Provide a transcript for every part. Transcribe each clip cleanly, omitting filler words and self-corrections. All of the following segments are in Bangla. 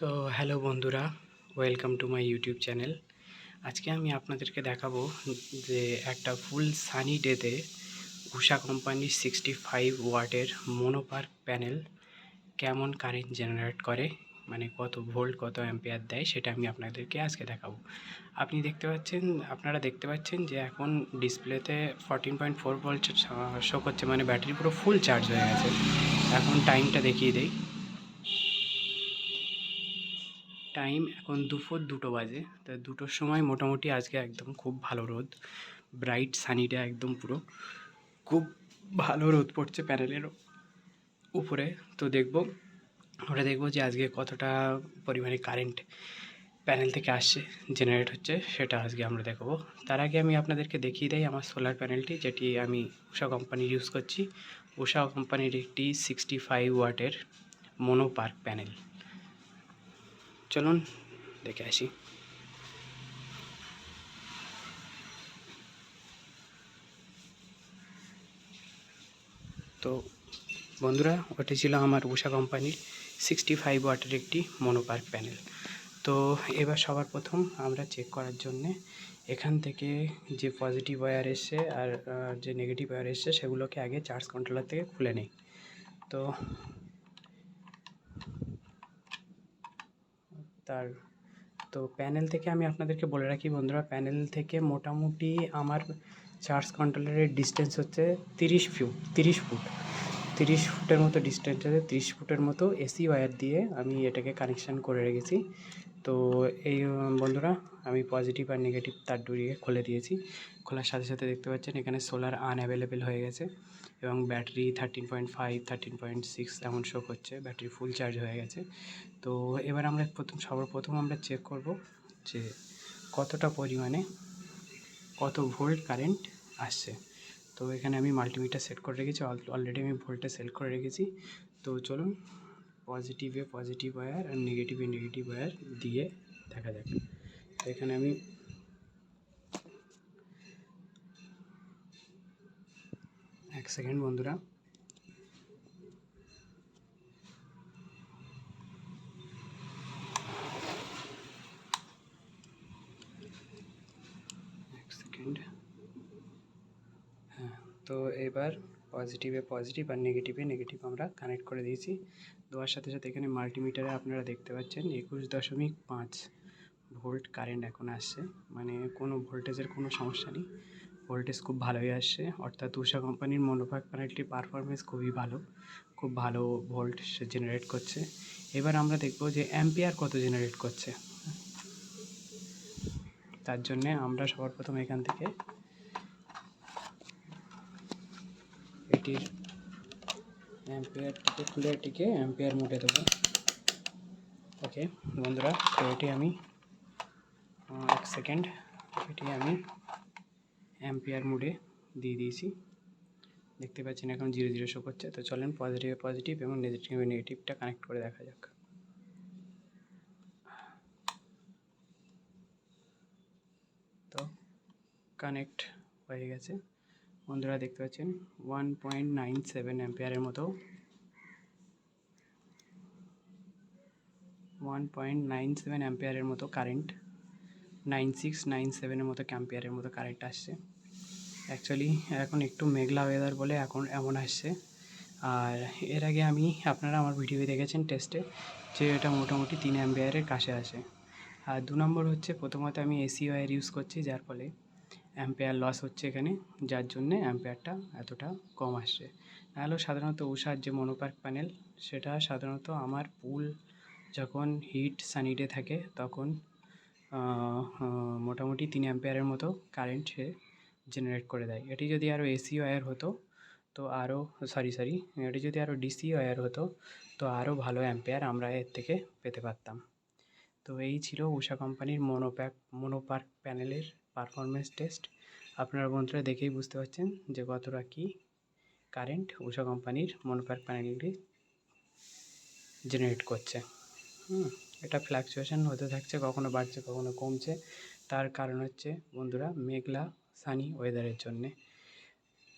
তো হ্যালো বন্ধুরা, welcome to my YouTube channel. আজকে আমি আপনাদেরকে দেখাবো যে একটা ফুল সানি ডেতে উষা কোম্পানির 65 ওয়াটের মোনোপার্ক প্যানেল কেমন কারেন্ট জেনারেট করে, মানে কত ভোল্ট কত অ্যাম্পিয়ার দেয়, সেটা আমি আপনাদেরকে আজকে দেখাবো। আপনারা দেখতে পাচ্ছেন যে এখন ডিসপ্লেতে 14.4 ভোল্ট শো করছে, মানে ব্যাটারি পুরো ফুল চার্জ হয়ে গেছে। এখন টাইমটা দেখিয়ে দেই। টাইম এখন দুপুর 2টো বাজে। তো 2টোর সময় মোটামুটি আজকে একদম খুব ভালো রোদ, ব্রাইট সানিটা একদম পুরো খুব ভালো রোদ পড়ছে প্যানেলের উপরে। তো আমরা দেখবো যে আজকে কতটা পরিমাণে কারেন্ট প্যানেল থেকে আসছে, জেনারেট হচ্ছে, সেটা আজকে আমরা দেখবো। তার আগে আমি আপনাদেরকে দেখিয়ে দিই আমার সোলার প্যানেলটি, যেটি আমি উষা কোম্পানির ইউজ করছি। উষা কোম্পানির একটি 65 ওয়াটের মোনোপার্ক প্যানেল। চলুন দেখে আসি। তো বন্ধুরা, ওটি ছিল আমার উষা কোম্পানির 65 ওয়াটের একটি মোনোপার্ক প্যানেল। তো এবার সবার প্রথম আমরা চেক করার জন্যে এখান থেকে যে পজিটিভ ওয়্যার এসছে আর যে নেগেটিভ ওয়্যার এসছে সেগুলোকে আগে চার্জ কন্ট্রোলার থেকে খুলে নিই। তো প্যানেল থেকে আমি আপনাদেরকে বলে রাখি বন্ধুরা, প্যানেল থেকে মোটামুটি আমার চার্জ কন্ট্রোলারের ডিস্টেন্স হচ্ছে 30 ফুটের মতো ডিস্টেন্স আছে। 30 ফুটের মতো এসি ওয়্যার দিয়ে আমি এটাকে কানেকশান করে রেখেছি। তো এই বন্ধুরা, আমি পজিটিভ আর নেগেটিভ তার ডুরিয়ে খুলে দিয়েছি। খোলার সাথে সাথে দেখতে পাচ্ছেন এখানে সোলার আনঅ্যাভেলেবেল হয়ে গেছে এবং ব্যাটারি 13.5 13.6 এমন শো করছে, ব্যাটারি ফুল চার্জ হয়ে গেছে। তো এবার আমরা সর্বপ্রথম আমরা চেক করব যে কতটা পরিমাণে কত ভোল্ট কারেন্ট আসছে। তো এখানে আমি মাল্টিমিটার সেট করে রেখেছি, অলরেডি আমি ভোল্টে সেট করে রেখেছি। তো চলুন পজিটিভে পজিটিভ ওয়্যার আর নেগেটিভে নেগেটিভ ওয়্যার দিয়ে দেখা যাক। তো এখানে আমি এক সেকেন্ড বন্ধুরা, এক সেকেন্ড। হ্যাঁ, তো এবার পজিটিভে পজিটিভ আর নেগেটিভে নেগেটিভ আমরা কানেক্ট করে দিয়েছি। দেওয়ার সাথে সাথে এখানে মাল্টিমিটারে আপনারা দেখতে পাচ্ছেন 21.5 ভোল্ট কারেন্ট এখন আসছে, মানে কোনো ভোল্টেজের কোনো সমস্যা নেই, ভোল্টেজ খুব ভালোই আসছে। অর্থাৎ উষা কোম্পানির মোনোপার্ক প্যানেলটির পারফরমেন্স খুবই ভালো, খুব ভালো ভোল্ট সে জেনারেট করছে। এবার আমরা দেখব যে অ্যাম্পিয়ার কত জেনারেট করছে। তার জন্যে আমরা সবার প্রথম এখান থেকে এটির অ্যাম্পিয়ারটিকে খুলে এটিকে অ্যাম্পিয়ার মোডে দেবো। ওকে বন্ধুরা, তো এটি আমি এক সেকেন্ড, এটি আমি অ্যাম্পিয়ার মোডে দিয়ে দিয়েছি। দেখতে পাচ্ছেন এখন 0 শো করছে। তো চলেন পজিটিভে পজিটিভ এবং নেগেটিভে নেগেটিভটা কানেক্ট করে দেখা যাক। তো কানেক্ট হয়ে গেছে বন্ধুরা, দেখতে পাচ্ছেন 1.97 অ্যাম্পিয়ারের মতো 1.97 অ্যাম্পিয়ারের মতো কারেন্ট, 9697-এর মতো অ্যাম্পিয়ারের মতো কারেন্ট আসছে। অ্যাকচুয়ালি এখন একটু মেঘলা ওয়েদার বলে এখন এমন আসছে। আর এর আগে আপনারা আমার ভিডিও দেখেছেন টেস্টে যে এটা মোটামুটি 3 অ্যাম্পিয়ারের কাছে আসে। আর 2 নম্বর হচ্ছে, প্রথমত আমি এসি ওয়্যার ইউজ করছি, যার ফলে অ্যাম্পিয়ার লস হচ্ছে এখানে, যার জন্যে অ্যাম্পিয়ারটা এতটা কম আসছে। নাহলেও সাধারণত উষার যে মোনোপার্ক প্যানেল, সেটা সাধারণত আমার পুল যখন হিট সানি ডে থাকে তখন মোটামুটি 3 অ্যাম্পিয়ারের মতো কারেন্ট সে জেনারেট করে দেয়। এটি যদি আরও এসি ওয়্যার হতো তো আরও এটি যদি আরও ডিসি ওয়্যার হতো তো আরও ভালো অ্যাম্পিয়ার আমরা এর থেকে পেতে পারতাম। তো এই ছিল উষা কোম্পানির মোনোপার্ক প্যানেলের পারফরমেন্স টেস্ট। আপনারা বন্ধুরা দেখেই বুঝতে পারছেন যে কতটা কী কারেন্ট উষা কোম্পানির মোনোপার্ক প্যানেলটি জেনারেট করছে। এটা ফ্ল্যাকচুয়েশন হতে থাকছে, কখনো বাড়ছে কখনো কমছে। তার কারণ হচ্ছে বন্ধুরা মেঘলা সানি ওয়েদারের জন্যে।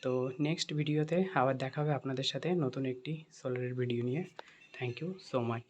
তো নেক্সট ভিডিওতে আবার দেখা হবে আপনাদের সাথে নতুন একটি সোলারের ভিডিও নিয়ে। Thank you so much.